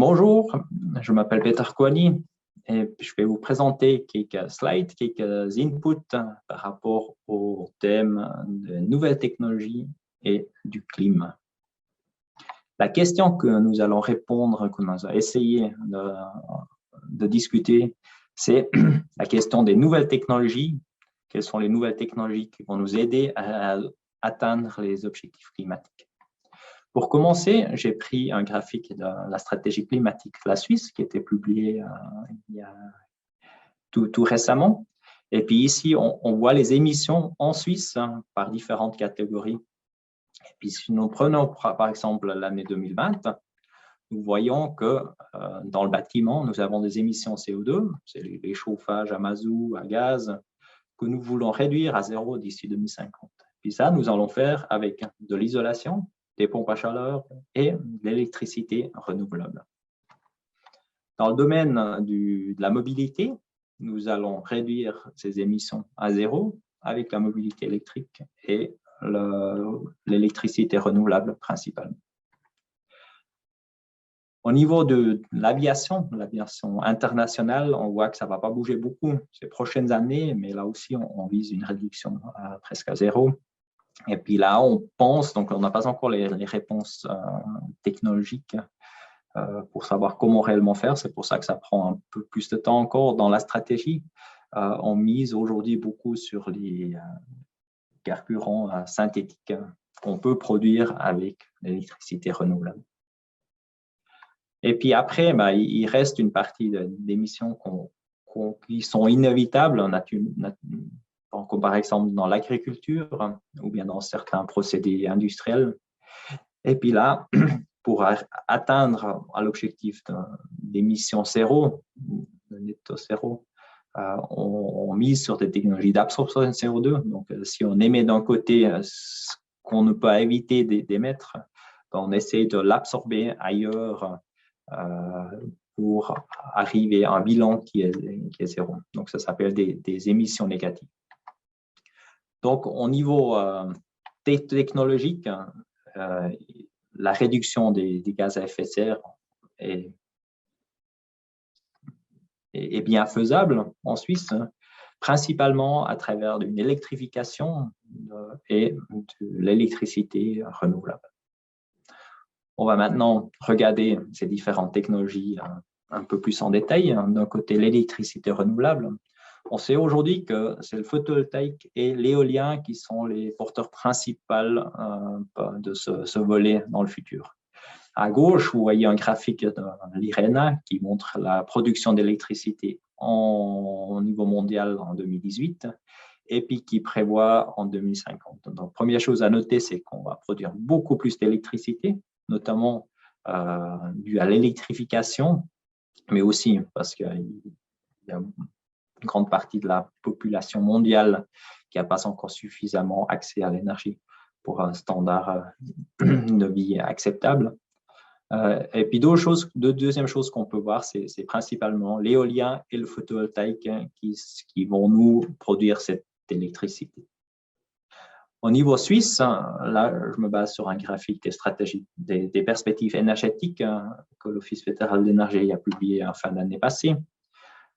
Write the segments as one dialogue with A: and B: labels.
A: Bonjour, je m'appelle Peter Kouani et je vais vous présenter quelques slides, quelques inputs par rapport au thème des nouvelles technologies et du climat. La question que nous allons répondre, que nous allons essayer de discuter, c'est la question des nouvelles technologies. Quelles sont les nouvelles technologies qui vont nous aider à atteindre les objectifs climatiques? Pour commencer, j'ai pris un graphique de la stratégie climatique de la Suisse qui a été publié il y a tout récemment. Et puis ici, on voit les émissions en Suisse par différentes catégories. Et puis si nous prenons par exemple l'année 2020, nous voyons que dans le bâtiment, nous avons des émissions CO2, c'est les chauffages à mazout, à gaz, que nous voulons réduire à zéro d'ici 2050. Puis ça, nous allons faire avec de l'isolation, des pompes à chaleur et de l'électricité renouvelable. Dans le domaine de la mobilité, nous allons réduire ces émissions à zéro avec la mobilité électrique et l'électricité renouvelable principalement. Au niveau de l'aviation internationale, on voit que ça ne va pas bouger beaucoup ces prochaines années, mais là aussi, on vise une réduction presque à zéro. Et puis là, on pense, donc on n'a pas encore les réponses technologiques pour savoir comment réellement faire. C'est pour ça que ça prend un peu plus de temps encore dans la stratégie. On mise aujourd'hui beaucoup sur les carburants synthétiques qu'on peut produire avec l'électricité renouvelable. Et puis après, il reste une partie d'émissions qui sont inévitables, comme par exemple dans l'agriculture ou bien dans certains procédés industriels. Et puis là, pour atteindre l'objectif d'émission zéro, de netto zéro, on mise sur des technologies d'absorption de CO2. Donc, si on émet d'un côté ce qu'on ne peut pas éviter d'émettre, on essaie de l'absorber ailleurs pour arriver à un bilan qui est zéro. Donc, ça s'appelle des émissions négatives. Donc, au niveau technologique, la réduction des gaz à effet de serre est bien faisable en Suisse, principalement à travers une électrification et de l'électricité renouvelable. On va maintenant regarder ces différentes technologies un peu plus en détail. D'un côté, l'électricité renouvelable. On sait aujourd'hui que c'est le photovoltaïque et l'éolien qui sont les porteurs principaux de ce volet dans le futur. À gauche, vous voyez un graphique de l'IRENA qui montre la production d'électricité au niveau mondial en 2018 et puis qui prévoit en 2050. Donc, première chose à noter, c'est qu'on va produire beaucoup plus d'électricité, notamment dû à l'électrification, mais aussi parce qu'il y a une grande partie de la population mondiale qui n'a pas encore suffisamment accès à l'énergie pour un standard de vie acceptable. Et puis deuxième chose qu'on peut voir, c'est principalement l'éolien et le photovoltaïque qui vont nous produire cette électricité. Au niveau suisse, là, je me base sur un graphique des stratégies, des perspectives énergétiques que l'Office fédéral d'énergie a publié en fin d'année passée.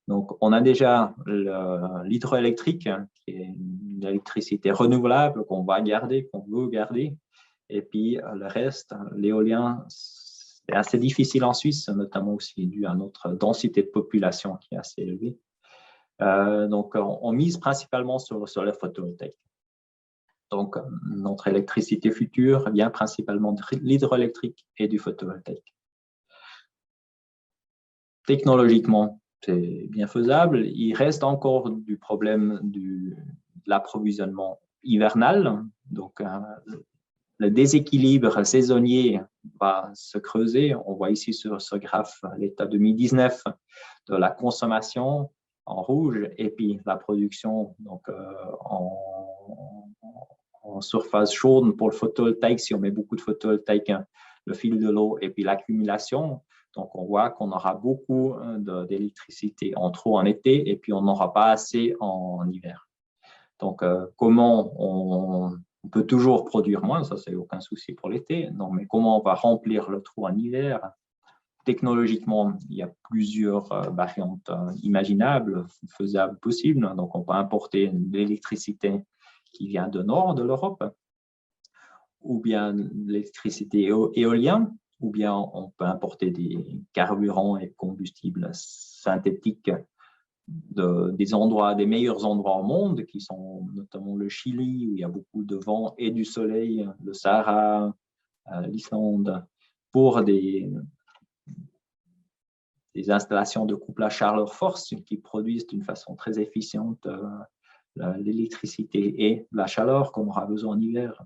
A: Donc, on a déjà l'hydroélectrique, qui est une électricité renouvelable qu'on va garder, qu'on veut garder. Et puis, le reste, l'éolien, c'est assez difficile en Suisse, notamment aussi dû à notre densité de population qui est assez élevée. Donc, on mise principalement sur le photovoltaïque. Donc, notre électricité future vient principalement de l'hydroélectrique et du photovoltaïque. Technologiquement, c'est bien faisable. Il reste encore du problème de l'approvisionnement hivernal. Donc, le déséquilibre saisonnier va se creuser. On voit ici sur ce graphe l'état 2019 de la consommation en rouge et puis la production donc, en surface chaude pour le photovoltaïque. Si on met beaucoup de photovoltaïque, le fil de l'eau et puis l'accumulation. Donc, on voit qu'on aura beaucoup d'électricité en trop en été et puis on n'aura pas assez en hiver. Donc, comment on peut toujours produire moins, ça, c'est aucun souci pour l'été. Non, mais comment on va remplir le trou en hiver? technologiquement, il y a plusieurs variantes imaginables, faisables, possibles. Donc, on peut importer de l'électricité qui vient du nord de l'Europe, ou bien l'électricité éolienne, ou bien on peut importer des carburants et combustibles synthétiques des endroits, des meilleurs endroits au monde, qui sont notamment le Chili, où il y a beaucoup de vent et du soleil, le Sahara, l'Islande, pour des installations de couplage chaleur-force qui produisent d'une façon très efficiente l'électricité et la chaleur qu'on aura besoin en hiver.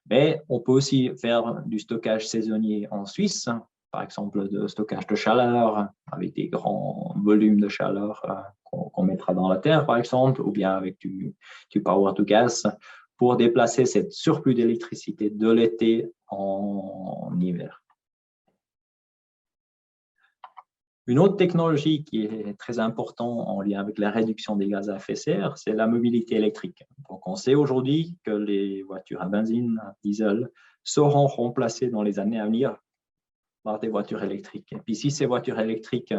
A: Mais on peut aussi faire du stockage saisonnier en Suisse, par exemple de stockage de chaleur avec des grands volumes de chaleur qu'on mettra dans la terre, par exemple, ou bien avec du power to gas pour déplacer cette surplus d'électricité de l'été en hiver. Une autre technologie qui est très importante en lien avec la réduction des gaz à effet de serre, c'est la mobilité électrique. Donc, on sait aujourd'hui que les voitures à benzine, à diesel, seront remplacées dans les années à venir par des voitures électriques. Et puis, si ces voitures électriques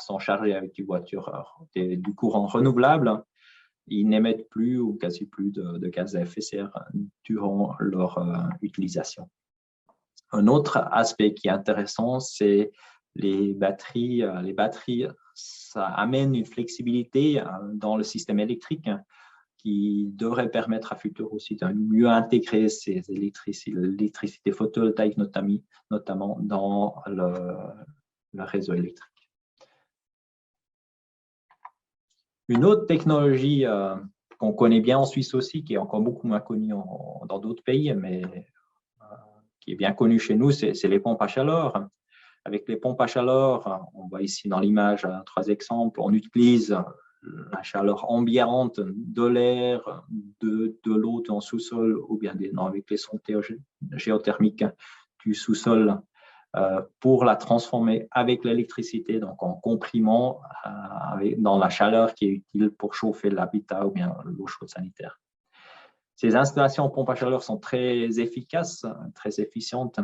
A: sont chargées avec du courant renouvelable, ils n'émettent plus ou quasi plus de gaz à effet de serre durant leur utilisation. Un autre aspect qui est intéressant, c'est les batteries. Les batteries, ça amène une flexibilité dans le système électrique qui devrait permettre à futur aussi de mieux intégrer l'électricité photovoltaïque, notamment dans le réseau électrique. Une autre technologie qu'on connaît bien en Suisse aussi, qui est encore beaucoup moins connue dans d'autres pays, mais qui est bien connue chez nous, c'est les pompes à chaleur. Avec les pompes à chaleur, on voit ici dans l'image 3 exemples, on utilise la chaleur ambiante de l'air, de l'eau en sous-sol, ou bien avec les sondes géothermiques du sous-sol, pour la transformer avec l'électricité, donc en comprimant dans la chaleur qui est utile pour chauffer l'habitat ou bien l'eau chaude sanitaire. Ces installations pompes à chaleur sont très efficaces, très efficientes,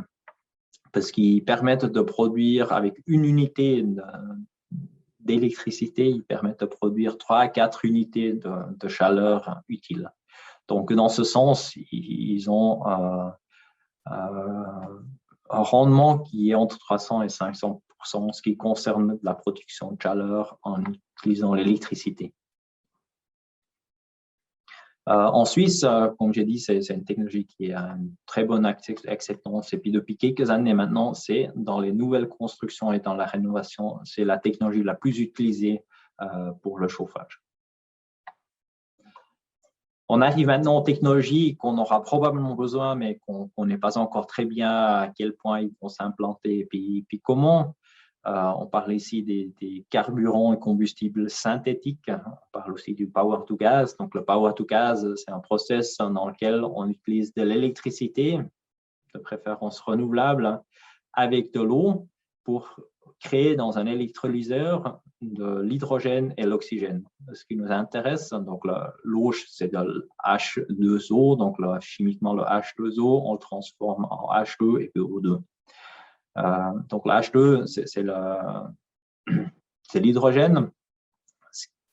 A: parce qu'ils permettent de produire avec une unité d'électricité, ils permettent de produire 3 à 4 unités de chaleur utiles. Donc, dans ce sens, ils ont un rendement qui est entre 300 et 500% en ce qui concerne la production de chaleur en utilisant l'électricité. En Suisse, comme j'ai dit, c'est une technologie qui a une très bonne acceptance. Et puis depuis quelques années maintenant, c'est dans les nouvelles constructions et dans la rénovation, c'est la technologie la plus utilisée pour le chauffage. On arrive maintenant aux technologies qu'on aura probablement besoin, mais qu'on n'est pas encore très bien à quel point ils vont s'implanter et puis comment. On parle ici des carburants et combustibles synthétiques. On parle aussi du power to gas. Donc, le power to gas, c'est un process dans lequel on utilise de l'électricité, de préférence renouvelable, avec de l'eau pour créer dans un électrolyseur de l'hydrogène et l'oxygène. Ce qui nous intéresse, donc l'eau, c'est de H2O. Donc, chimiquement, le H2O, on le transforme en H2 et O2. Donc, le H2, c'est l'hydrogène.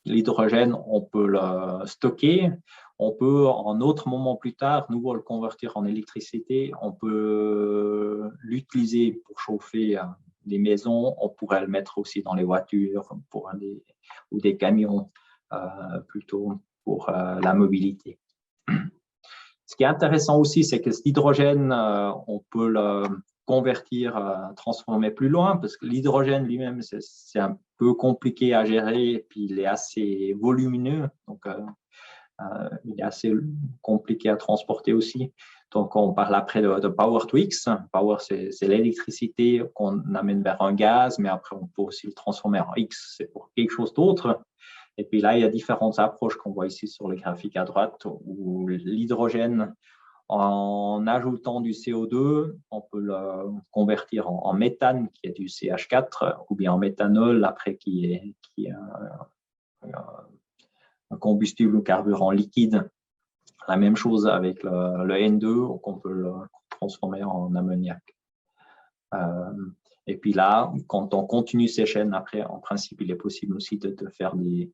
A: L'hydrogène, on peut le stocker. On peut, en autre moment plus tard, nouveau le convertir en électricité. On peut l'utiliser pour chauffer des maisons. On pourrait le mettre aussi dans les voitures ou des camions, plutôt pour la mobilité. Ce qui est intéressant aussi, c'est que cet hydrogène, on peut le convertir, transformer plus loin, parce que l'hydrogène lui-même, c'est un peu compliqué à gérer, et puis il est assez volumineux, donc il est assez compliqué à transporter aussi. Donc, on parle après de Power to X. Power, c'est l'électricité qu'on amène vers un gaz, mais après, on peut aussi le transformer en X, c'est pour quelque chose d'autre. Et puis là, il y a différentes approches qu'on voit ici sur le graphique à droite, où l'hydrogène, en ajoutant du CO2, on peut le convertir en méthane, qui est du CH4, ou bien en méthanol, après qui est un combustible ou carburant liquide. La même chose avec le N2, qu'on peut le transformer en ammoniac. Et puis là, quand on continue ces chaînes, après, en principe, il est possible aussi de faire des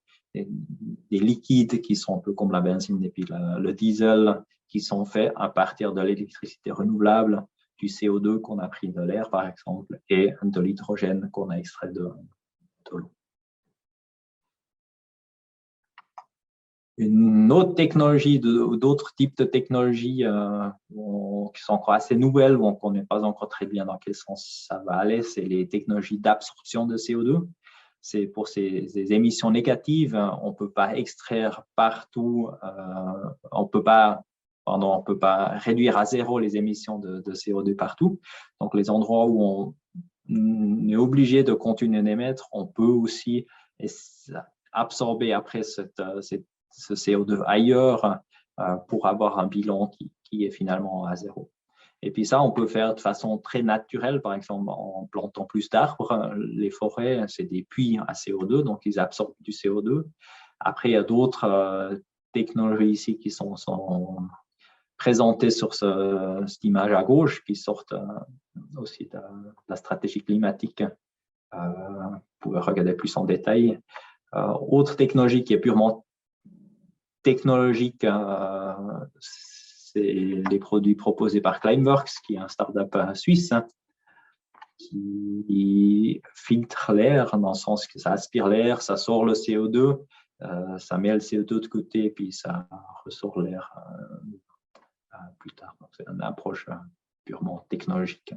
A: liquides qui sont un peu comme la benzine et puis le diesel, qui sont faits à partir de l'électricité renouvelable, du CO2 qu'on a pris de l'air, par exemple, et de l'hydrogène qu'on a extrait de l'eau. Une autre technologie, d'autres types de technologies qui sont encore assez nouvelles, où on ne connaît pas encore très bien dans quel sens ça va aller, c'est les technologies d'absorption de CO2. C'est pour ces émissions négatives, on ne peut pas extraire partout, on peut pas réduire à zéro les émissions de CO2 partout. Donc, les endroits où on est obligé de continuer d'émettre, on peut aussi absorber après ce CO2 ailleurs pour avoir un bilan qui est finalement à zéro. Et puis ça, on peut faire de façon très naturelle, par exemple en plantant plus d'arbres. Les forêts, c'est des puits à CO2, donc ils absorbent du CO2. Après, il y a d'autres technologies ici qui sont présentées sur cette image à gauche, qui sortent aussi de la stratégie climatique. Vous pouvez regarder plus en détail. Autre technologie qui est purement technologique, c'est les produits proposés par Climeworks, qui est un startup suisse qui filtre l'air, dans le sens que ça aspire l'air, ça sort le CO2, ça met le CO2 de côté, puis ça ressort l'air plus tard. C'est une approche purement technologique.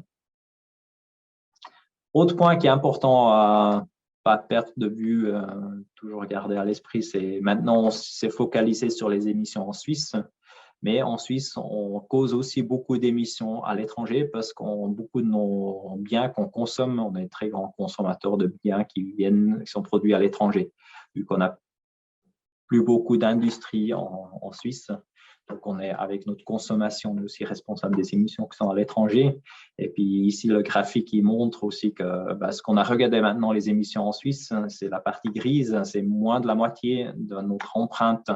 A: Autre point qui est important à pas perdre de vue, toujours garder à l'esprit, c'est maintenant on s'est focalisé sur les émissions en Suisse. Mais en Suisse, on cause aussi beaucoup d'émissions à l'étranger parce qu'on beaucoup de nos biens qu'on consomme, on est très grands consommateurs de biens qui sont produits à l'étranger, vu qu'on n'a plus beaucoup d'industrie en Suisse. Donc, on est avec notre consommation, on est aussi responsable des émissions qui sont à l'étranger. Et puis ici, le graphique, il montre aussi que ce qu'on a regardé maintenant, les émissions en Suisse, c'est la partie grise, c'est moins de la moitié de notre empreinte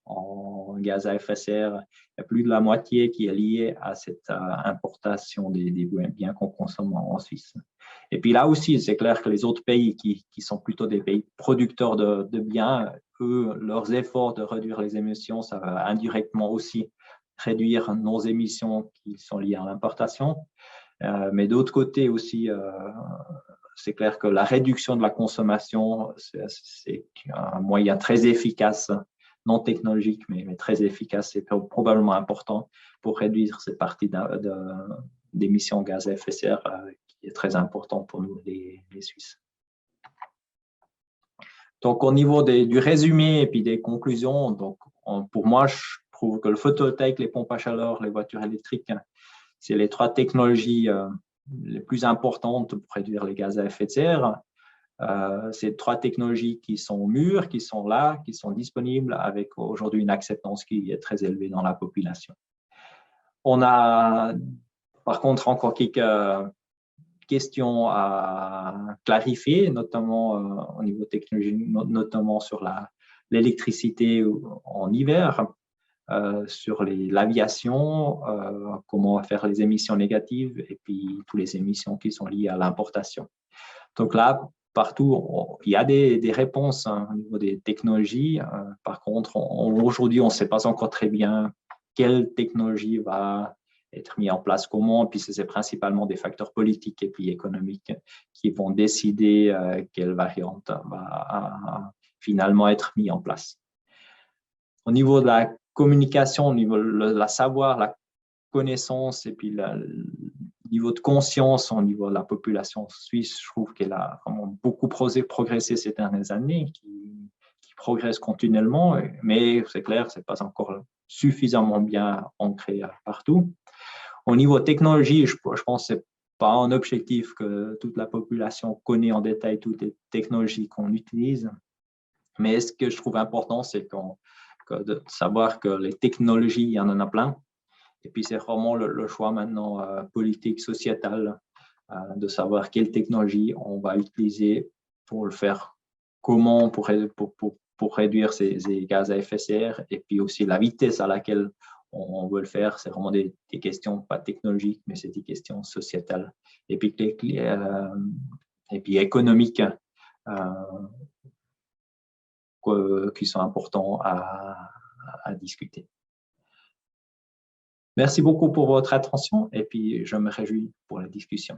A: en gaz à effet de serre. Il y a plus de la moitié qui est liée à cette importation des biens qu'on consomme en Suisse. Et puis là aussi, c'est clair que les autres pays qui sont plutôt des pays producteurs de biens, eux, leurs efforts de réduire les émissions, ça va indirectement aussi réduire nos émissions qui sont liées à l'importation. Mais d'autre côté aussi, c'est clair que la réduction de la consommation, c'est un moyen très efficace, non technologique, mais très efficace et probablement important pour réduire cette partie d'émissions de gaz à effet de serre qui est très important pour nous, les Suisses. Donc, au niveau du résumé et puis des conclusions, donc, pour moi, je trouve que le photovoltaïque, les pompes à chaleur, les voitures électriques, c'est les trois technologies les plus importantes pour réduire les gaz à effet de serre. C'est trois technologies qui sont mûres, qui sont là, qui sont disponibles avec aujourd'hui une acceptance qui est très élevée dans la population. On a par contre encore quelques questions à clarifier, notamment au niveau technologique, notamment sur l'électricité en hiver, sur l'aviation, comment faire les émissions négatives et puis toutes les émissions qui sont liées à l'importation. Donc là, partout, il y a des réponses au niveau des technologies. Par contre, aujourd'hui, on ne sait pas encore très bien quelle technologie va être mise en place, comment. Puis c'est principalement des facteurs politiques et puis économiques qui vont décider quelle variante va finalement être mise en place. Au niveau de la communication, au niveau de la savoir, la connaissance et puis le niveau de conscience au niveau de la population suisse, je trouve qu'elle a vraiment beaucoup progressé ces dernières années, qui progresse continuellement, mais c'est clair, ce n'est pas encore suffisamment bien ancré partout. Au niveau technologie, je pense que ce n'est pas un objectif que toute la population connaît en détail toutes les technologies qu'on utilise, mais ce que je trouve important, c'est de savoir que les technologies, il y en a plein. Et puis, c'est vraiment le choix maintenant politique, sociétal, de savoir quelle technologie on va utiliser pour le faire, comment pour réduire ces gaz à effet de serre, et puis aussi la vitesse à laquelle on veut le faire, c'est vraiment des questions pas technologiques, mais c'est des questions sociétales et puis économiques qui sont importants à discuter. Merci beaucoup pour votre attention et puis je me réjouis pour la discussion.